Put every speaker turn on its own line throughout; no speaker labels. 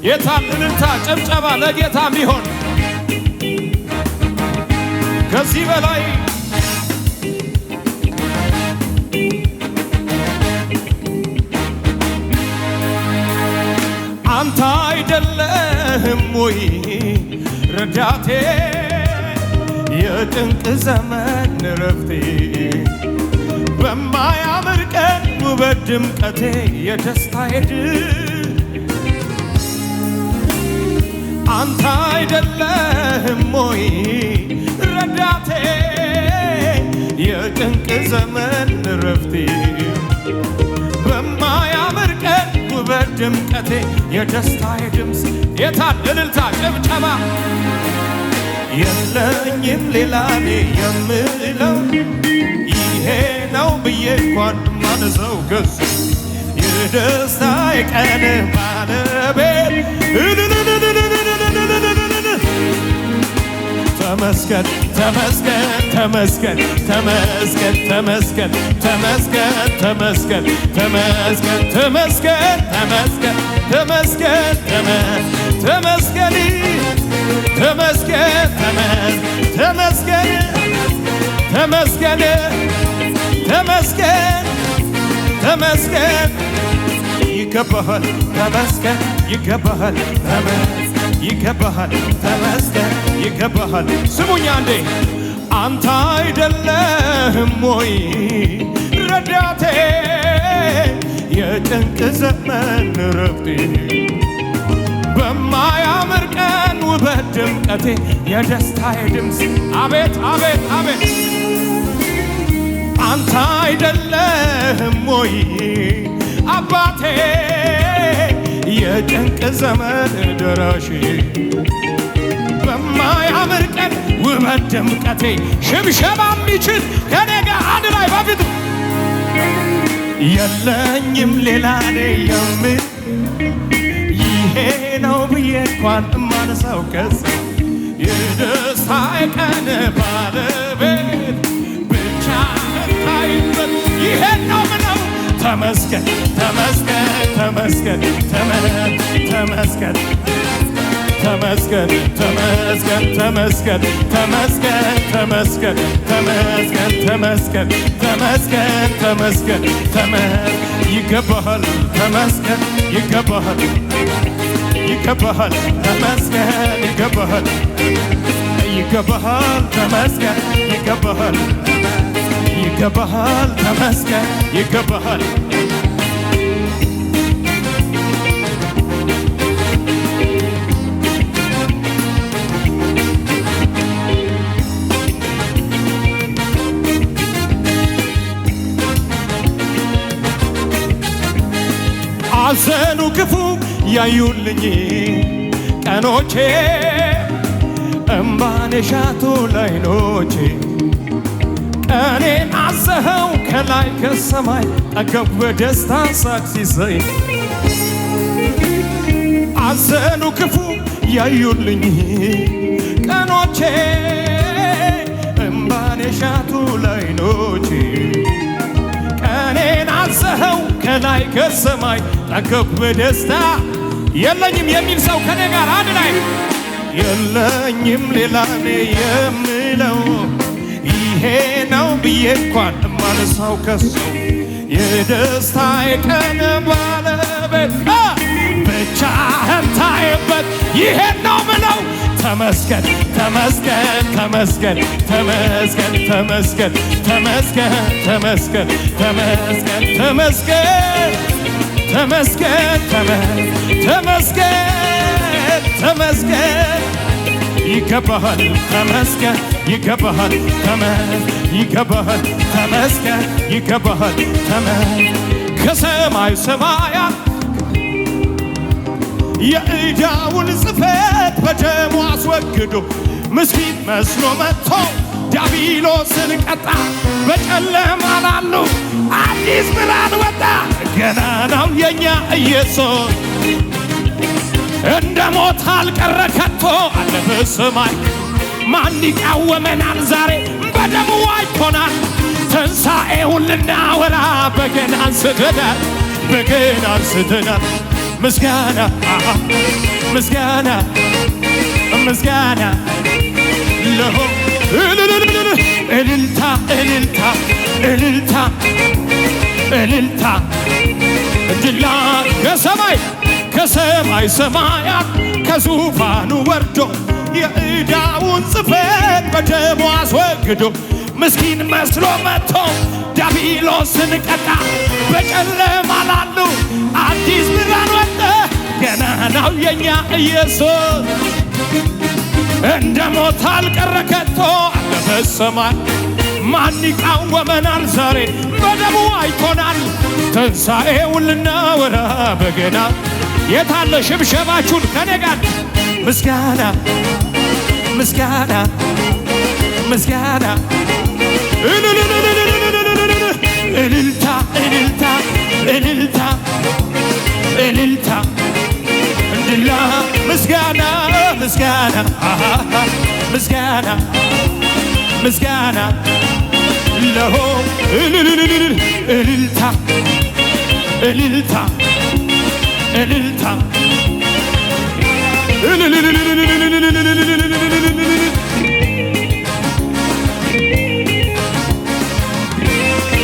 የታል እልልታ ጭብጨባ ለጌታ ሚሆን ከዚህ በላይ አንተ አይደለህም ወይ ረዳቴ የጭንቅ ዘመን ረፍቴ በማያምር ቀን ውበት ድምቀቴ የደስታዬ ድል አንተ አይደለህም ወይ ረዳቴ የጭንቅ ዘመን ረፍቴ በማያምር ቀን ውበት ድምቀቴ የደስታዬ ድምፅ የታል እልልታ ጭብጨባ የለኝም ሌላ እኔ የምለው ይሄ ነው ብዬ እንኳን ማነሳው ከሱ የደስታዬ ቀን ባለቤት ተመስገን ተመስገን ተመስገን ተመስገን ተመስገን ተመስገን ተመስገን ተመስገን ተመስገን ተመስገን ተመስገን ተመስገን ተመስገን ተመስገን ተመስገን ተመስገን ተመስገን ይገባሃል ተመስገን ይገባሃል ይገባሃል ተመስገን ይገባሃል ስሙኛ እንዴ አንተ አይደለህም ወይ ረዳቴ የጭንቅ ዘመን ረፍቴ በማያምር ቀን ውበት ድምቀቴ የደስታዬ ድምፅ አቤት አቤት አቤት አንተ አይደለህም ወይ አባቴ የጭንቅ ዘመን ደራሼ በማያምር ቀን ውበት ድምቀቴ ሽብሸባ የሚችል ከኔ ጋር አንድ ላይ በፊቱ የለኝም ሌላ እኔ የምል ይሄ ነው ብዬ እንኳን እማነሳው ከሰው የደስታዬ ቀን ባለቤት ብቻ ታይበት ይሄ ነው ምነው ተመስገን ተመስገን ተመስገን ተመስገን ተመስገን ተመስገን ተመስገን ተመስገን ተመስገን ተመስገን ተመስገን ተመስገን ተመስገን ተመስገን ይገባሃል ተመስገን ይገባሃል ይገባሃል ተመስገን ይገባሃል ይገባሃል ተመስገን ይገባሃል ይገባሃል ተመስገን ይገባሃል አዘኑ ክፉ ያዩልኝ ቀኖቼ እምባን የሻቱ ላይኖቼ ቀኔን አዘኸው ከላይ ከሰማይ ጠገብ በደስታ ሳቅ ሲዘይ አዘኑ ክፉ ያዩልኝ ቀኖቼ እምባን የሻቱ ላይኖቼ ቀኔን አዘኸው ከላይ ከሰማይ ጠገብ በደስታ የለኝም የሚል ሰው ከኔ ጋር አንድ ላይ የለኝም ሌላ እኔ የምለው ይሄ ነው ብዬ እንኳን እማነሳው ከሰው የደስታዬ ቀን ባለቤት ብቻህን ታይበት ይሄ ነው ምለው ተመስገን ተመስገን ተመስገን ተመስገን ተመስገን ተመስገን ተመስገን ተመስገን ተመስገን ተመስገን ተመስገን ተመስገን ይገባሃል ተመስገን ይገባሃል ይገባሃል ተመስገን ይገባሃል ከሰማይ ሰማያት የዕዳውን ጽሕፈት በደሙ አስወግዶ ምስኪን መስሎ መጥቶ ዲያብሎስን ቀጣ በጨለማ ላሉ አዲስ ብርሃን ወጣ ገና ነው የኛ ኢየሱስ እንደ ሞት አልቀረ ከቶ አለ በሰማይ ማን ይቃወመናል ዛሬ በደሙ ዋጅቶናል ትንሣኤውን ልናወራ በገና አንስተናል ምስጋና ምስጋና ምስጋና ለሆ እልልታ እልልታ እልልታ እልልታ ድላ ከሰማይ ሰማያት ከዙፋኑ ወርዶ የዕዳውን ጽሕፈት በደሙ አስወግዶ ምስኪን መስሎ መጥቶ ዲያብሎስን ቀጣ። በጨለማ ላሉ አዲስ ብርሃን ወጣ። ገናናው የኛ ኢየሱስ እንደ ሞት አልቀረ ከቶ አለ በሰማይ። ማን ይቃወመናል? ዛሬ በደሙ አይቶናል። ትንሣኤውን ልናወራ በገና የታለ ሽብሸባችሁን ከኔ ጋር ምስጋና ምስጋና ምስጋና እልልታ እልልታ እልልታ እልልታ እንድላ ምስጋና ምስጋና ምስጋና ምስጋና ለሆ እልልታ እልልታ እልልታ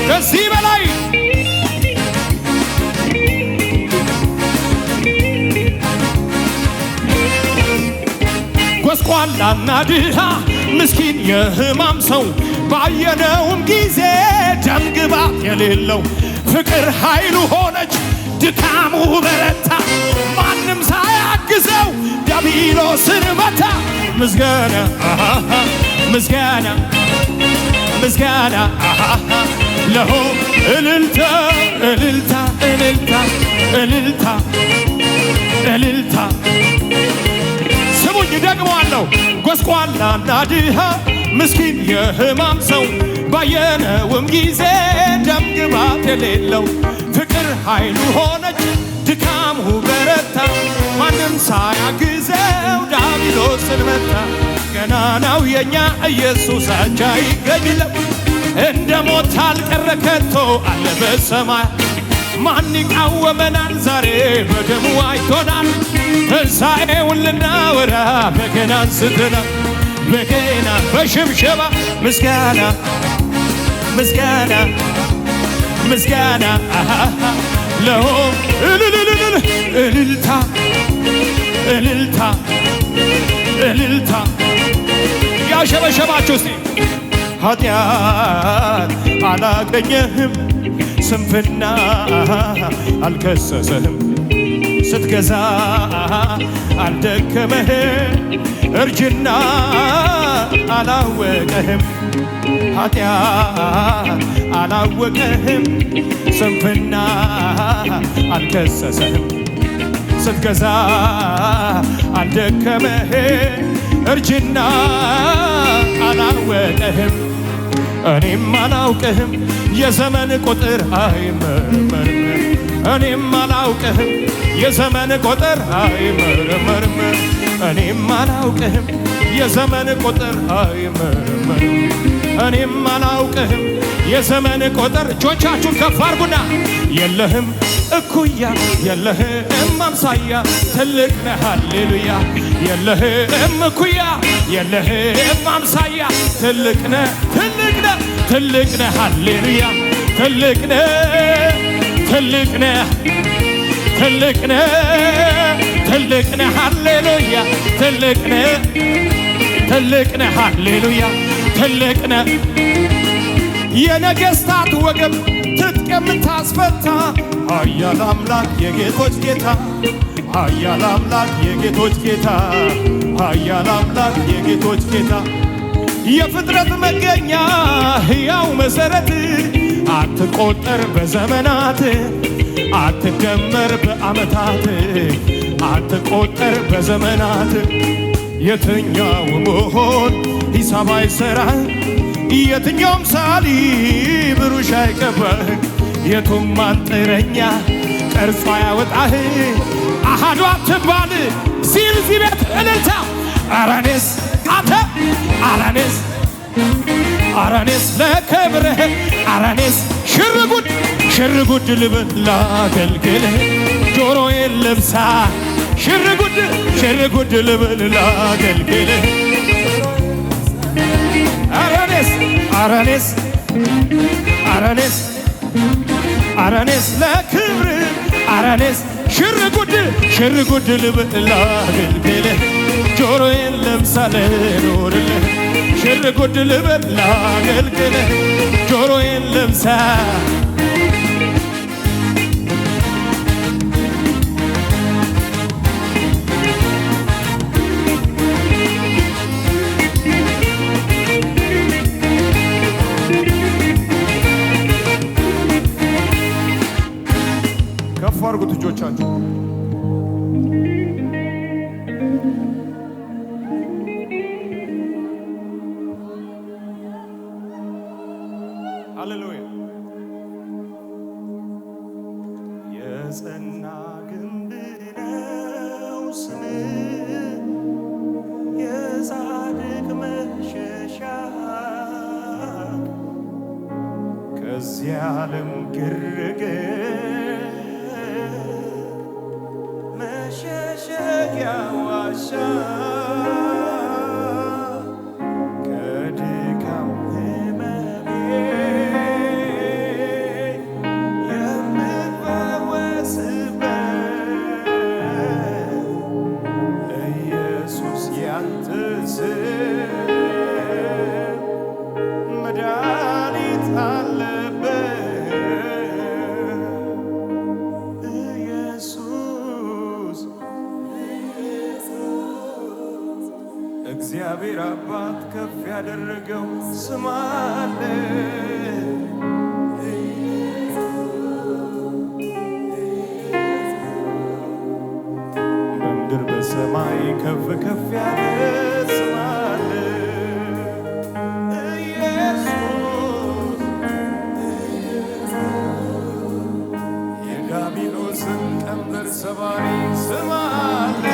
ከዚህ በላይ ጎስቋላና ድሃ ምስኪን የሕማም ሰው ባየነውም ጊዜ ደም ግባት የሌለው ፍቅር ኃይሉ ሆነች ድካሙ በረታ። ማንም ሳያግዘው ዲያብሎስን መታ። ምስጋና ምስጋና ምስጋና ለሆ እልልታ እልልታ እልልታ እልልታ እልልታ ስሙኝ ደግሞአለሁ። ጎስቋላና ድሃ ምስኪን የሕማም ሰው ባየነውም ጊዜ ደም ግባት የሌለው ፍቅር ኃይሉ ሆነች ድካሙ በረታ። ማንም ሳያግዘው ዲያብሎስን መታ። ገናናው የኛ ኢየሱስ አቻ ይገኝለው። እንደ ሞት አልቀረ ከቶ አለ በሰማይ። ማን ይቃወመናል? ዛሬ በደሙ አይቶናል። ትንሣኤውን ልናወራ በገና አንስተናል። በገና በሽብሸባ ምስጋና ምስጋና ምስጋና ለሆ እልልታ እልልታ እልልታ ያሸበሸባችሁ እስቲ ኃጢአት አላገኘህም፣ ስንፍና አልከሰሰህም፣ ስትገዛ አልደከመህም፣ እርጅና አላወቀህም። ኃጢአት አላወቀህም፣ ስንፍና አልከሰሰህም፣ ስትገዛ አልደከመህም፣ እርጅና አላወቀህም። እኔም አላውቅህም የዘመን ቁጥር አይመርመርም። እኔም አላውቅህም የዘመን ቁጥር አይመርመርም። እኔም አላውቅህም የዘመን ቁጥር አይመርመርም። እኔም አላውቅህም የዘመን ቁጥር። እጆቻችሁን ከፍ አድርጉና የለህም እኩያ የለህም አምሳያ ትልቅ ነህ ሃሌሉያ። የለህም እኩያ የለህም አምሳያ ትልቅ ነህ ትልቅ ነህ ትልቅ ነህ ሃሌሉያ። ትልቅ ነህ ትልቅ ነህ ትልቅ ነህ ትልቅ ነህ ሃሌሉያ። ትልቅ ነህ ትልቅ ነህ ሃሌሉያ። ትልቅ ነህ የነገሥታት ወገብ ትጥቅ የምታስፈታ ኃያል አምላክ የጌቶች ጌታ ኃያል አምላክ የጌቶች ጌታ ኃያል አምላክ የጌቶች ጌታ የፍጥረት መገኛ ሕያው መሠረት አትቆጠር በዘመናት አትደመር በዓመታት አትቆጠር በዘመናት የትኛው መሆን ሂሳብ አይሠራ የትኛውም ሳሊ ብሩሽ አይቀባህ የቱም አንጥረኛ ቀርጾ ያወጣህ አሃዱ አትባል ሲል እዚህ ቤት እልልታ አራኔስ አንተ አራኔስ አራኔስ ለክብርህ አራኔስ ሽርጉድ ልብል ላገልግልህ ጆሮዬን ልብሳ ሽር ጉድ ልበል ላገልግል አረኔስ ለክብር አረኔስ ሽር ጉድ ልበል ላገልግል ጆሮዬን ልብሳ ልኖርልህ ሽር ጉድ ልበል ላገልግል ጆሮዬን ልብሳ ከፍ አድርጉት እጆቻችሁ። ሃሌሉያ። የጸና ግንብ ነው ስምህ የጻድቅ መሸሻ ከዚህ ዓለም ግርግር መሸሸጊያ ዋሻ ከድካም ሕመሜ የምፈወስበት ኢየሱስ ያንተ ስም መድኃኒት አለበት። እግዚአብሔር አባት ከፍ ያደረገው ስም አለ። በምድር በሰማይ ከፍ ከፍ ያለ ስም አለ። ኢየሱስ የዲያብሎስን ቀንበር ሰባሪ ስም አለ።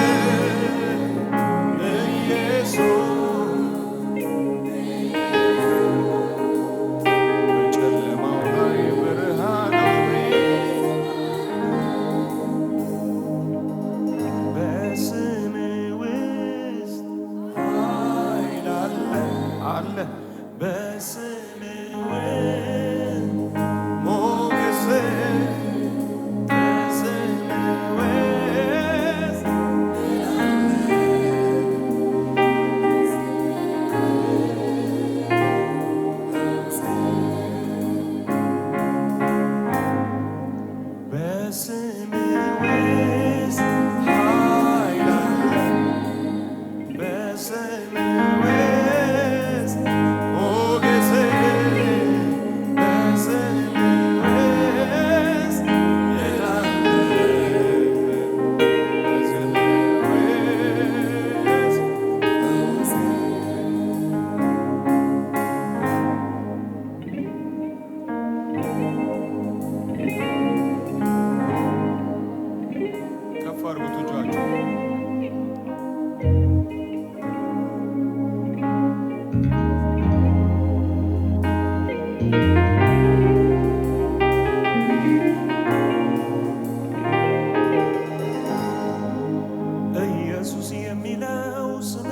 ኢየሱስ የሚለው ስም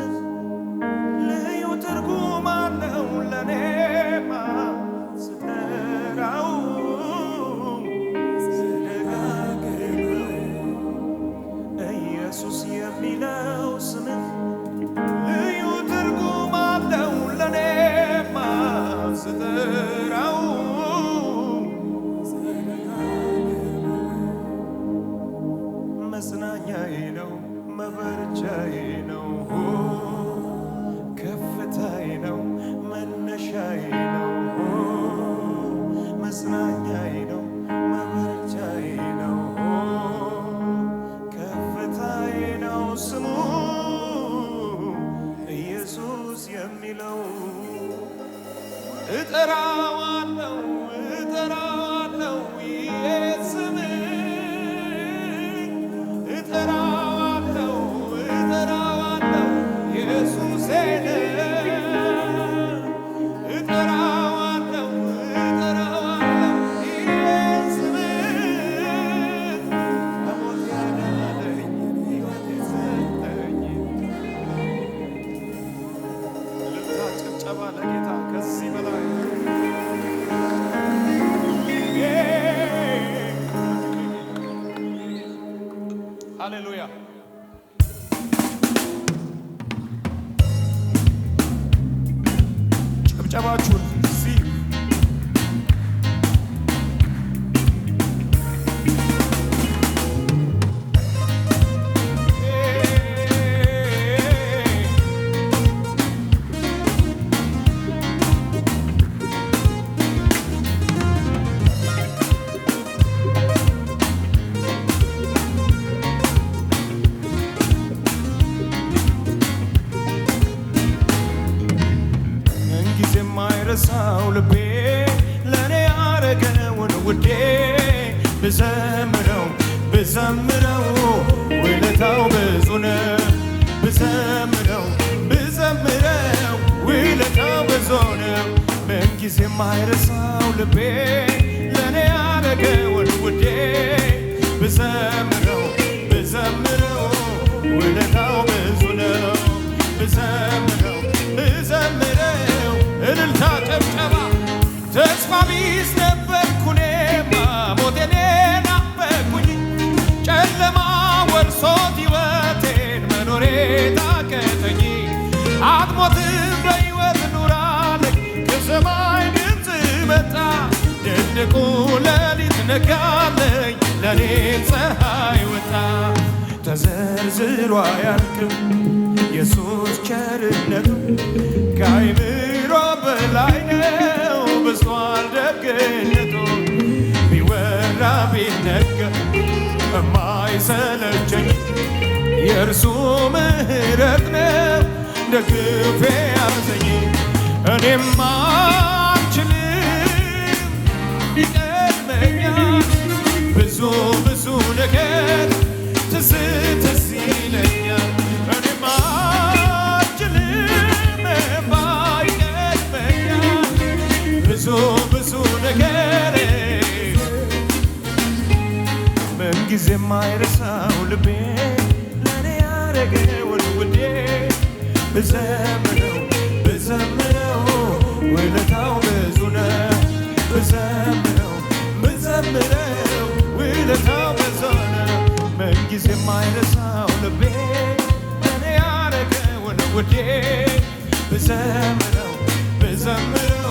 ልዩ ትርጉም አለው ለኔማ ስጠራው ስደጋግመው ኢየሱስ የሚለው ስም ልዩ ትርጉም አለው ለኔማ ስጠራው መጽናኛዬ ነው መበርቻዬ ነው ከፍታዬ ነው መነሻዬ ነው መጽናኛዬ ነው መበርቻዬ ነው ከፍታዬ ነው ስሙ ኢየሱስ የሚለው እጠራዋለሁ ስም እጠራዋለሁ ኢየሱስ እጠራዋለሁ ይህን ስም ከሞት ሃሌሉያ ጭብጨባችሁን ሳው ልቤ ለኔ ያረገውን ውዴ ብዘምረው ብዘምረው ውለታው ብዙ ነው ብዘምረው ብዘምረው ውለታው ብዙ ነው ምንጊዜ የማይረሳው ልቤ ለኔ ያረገውን ውዴ ብዘምረው ብዘምረው ውለታው ብዙ ነው ብዘምረው ብዘምረው እልልታ ጨብጨባ ተስፋ ቢስ ነበርኩ እኔማ ሞቴን ናፈቅኩኝ ጨለማ ወርሶት ሕይወቴን መኖሬ ታከተኝ አትሞትም በሕይወት ኑራለኝ ከሰማይ ድምፅ መጣ ድቅድቁ ሌሊት ነጋለኝ ለኔም ፀሐይ ወጣ ተዘርዝሮ አያልቅም ኢየሱስ ቸርነቱ ከአይምሮ በላይ ነው በዝቷል ደግነቱ ቢወራ ቢነገር የማይሰለቸኝ የእርሱ ምሕረት ነው ደግፌ ያዘኝ እኔማ አልችልም ይቀድመኛል ብዙ ብዙ ነገር ትዝ ትዝ ይለኛል እኔማ ብዙ ብዙ ነገር ምንጊዜ የማይረሳው ልቤ ለኔ ያረገውን ውዴ ብዘምረው ብዘምረው ውለታው ብዙ ነው ብዘምረው ብዘምረው ውለታው ብዙ ነው ምንጊዜ የማይረሳው ልቤ ለኔ ያረገውን ውዴ ብዘምረው ብዘምረው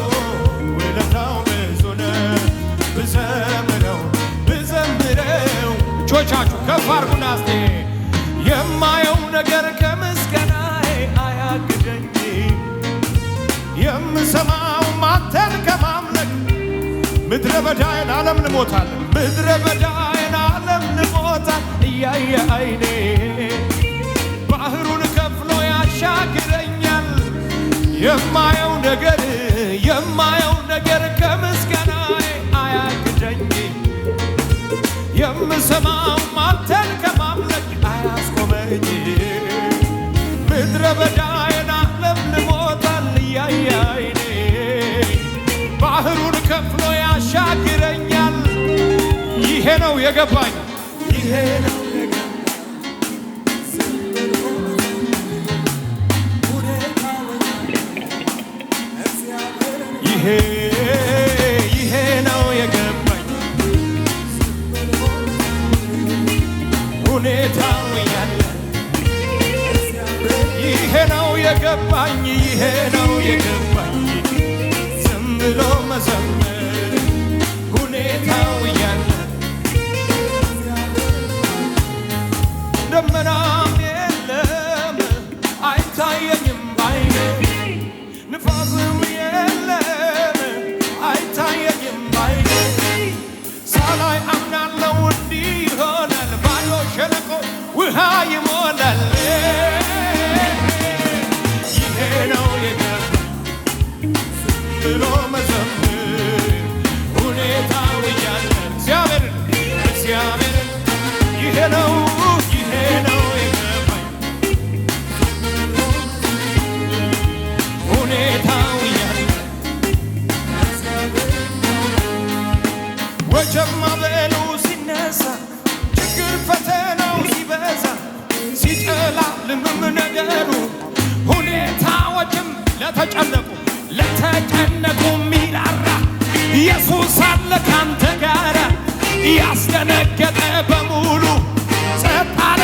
ውለታው ብዙ ነው ብዘምረው ብዘምረው እጆቻችሁ ከፍ አድርጉና እስቲ የማየው ነገር ከምስጋናዬ አያግደኝ የምሰማው አንተን ከማምለክ ምድረ በዳዬን ዓለም ልሞታለን ምድረ በዳዬን ዓለም ልሞታል እያየ አይኔ ባህሩን ከፍሎ ያሻግረኛል የማየው ነገር ከምስጋናዬ አያግደኝ የምሰማው አንተን ከማምለክ አያስቆመኝ ምድረ በዳዬን ዓለም ልሞታል እያየ አይኔ ባህሩን ከፍሎ ያሻግረኛል ይሄ ነው የገባኝ ይሄ ነው ይሄ ነው የገባኝ ሁኔታው ያለ ይሄ ነው የገባኝ ይሄ ነው የገባኝ ዝም ብሎ መዘመር ሁኔታው ያለ ደመናም የለም አይታየኝም ባይኔ ንፋስም የለም አይታየኝም ባይኔ ሳላይ አምናለው እንዲህ ይሆናል ባዶ ሸለቆ ውሃ ይሞላል ይሄ ነው የገባኝ ብሎ መዘምር ሁኔታው እያለ እግዚአብሔርን ይሄ ነው የገባኝ ሁኔታው እያለ ወጀብ ማዕበሉ ሲነሳ ችግር ፈተናው ሲበዛ ሲጨላልምም ነገሩ ሁኔታዎችም ለተጨነቁ ሚራራ ኢየሱስ አለ ካንተ ጋር ያስደነገጠ በሙሉ ጸጥ አለ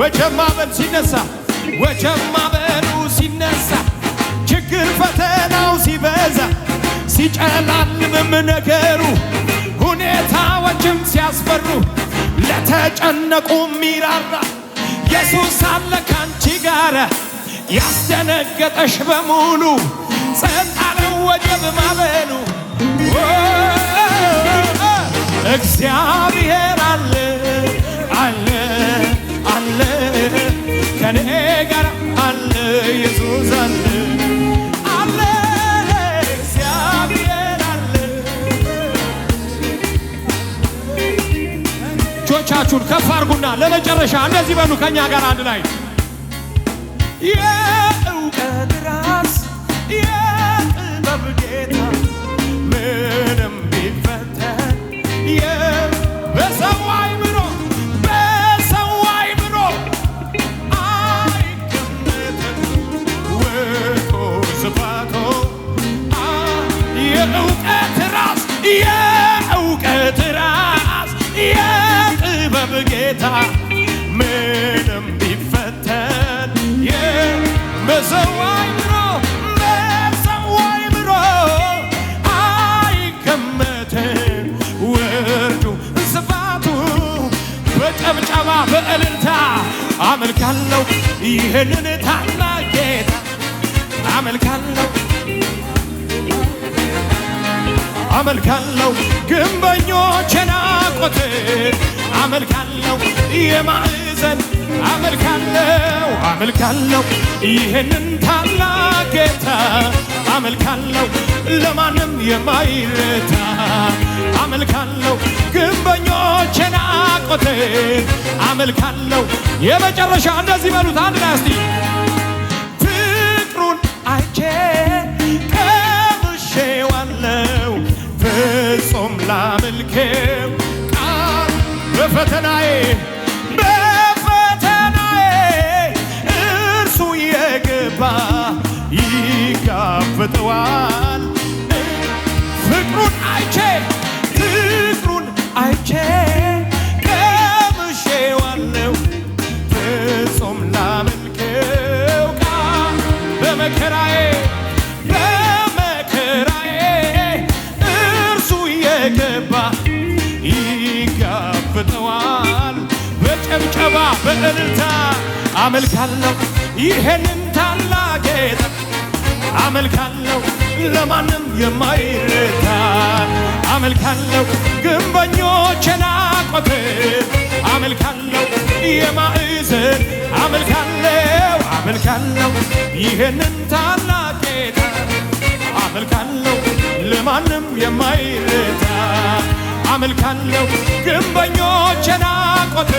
ወጀብ ማዕበል ሲነሳ ወጀብ ማዕበሉ ሲነሳ ችግር ፈተናው ሲበዛ ሲጨላልምም ነገሩ ሁኔታዎችም ሲያስፈሩ ለተጨነቁ ሚራራ ኢየሱስ አለ ካንቺ ጋር ያስደነገጠሽ በሙሉ ጸጥ አለ ወጀብ ማዕበሉ እግዚአብሔር አለ አለ አለ ከኔ ጋር አለ ኢየሱስ አለ አለ እግዚአብሔር አለ። እጆቻችሁን ከፍ አድርጉና ለመጨረሻ እንደዚህ በሉ ከኛ ጋር አንድ ላይ የእውቀት ራስ የጥበብ ጌታ ምንም ቢፈተን በሰው አይምሮ አይገመትም ውርቱ ስፋቱ የእውቀት ራስ የጥበብ ጌታ ምንም ቢፈተን በሰው አይምሮ አይገመትም ውርዱ ስፋቱ በጨብጨባ በእልልታ አመልካለሁ ይህንን ታላቅ ጌታ አመልካለሁ ግንበኞች ናቁት አመልካለሁ የማዕዘን አመልካለሁ ይህንን ታላቅ ጌታ አመልካለሁ ለማንም የማይረታ አመልካለሁ ግንበኞች ናቁት አመልካለሁ የመጨረሻ እንደዚህ በሉት አንድ ላይ እስቲ ፍቅሩን አይቼ ቀምሼዋለሁ ፍጹም ላመልከው ቃል በፈተናዬ እርሱ የገባ ይጋፈጠዋል ፍቅሩን አይቼ ቀምሼዋለሁ ፍጹም ላመልከው ቃል በመከራዬ እርሱ የገባ ይጋፈጠዋል በጨብጨባ በእልልታ አመልካለሁ ይሄንን ታላቅ ጌታ አመልካለሁ ለማንም የማይረታ አመልካለሁ ግንበኞች ናቁት አመልካለሁ የማዕዘን አመልካለሁ ይሄንን ታላቅ ጌታ አመልካለሁ ለማንም የማይረታ አመልካለሁ ግንበኞች ናቁት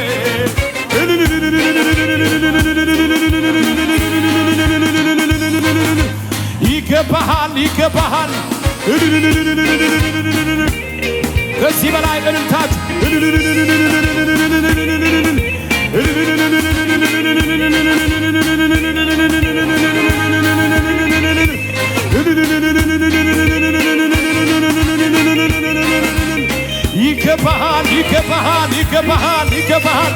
ይገባሃል ከዚህ በላይ እልልታችሁ ይገባሃል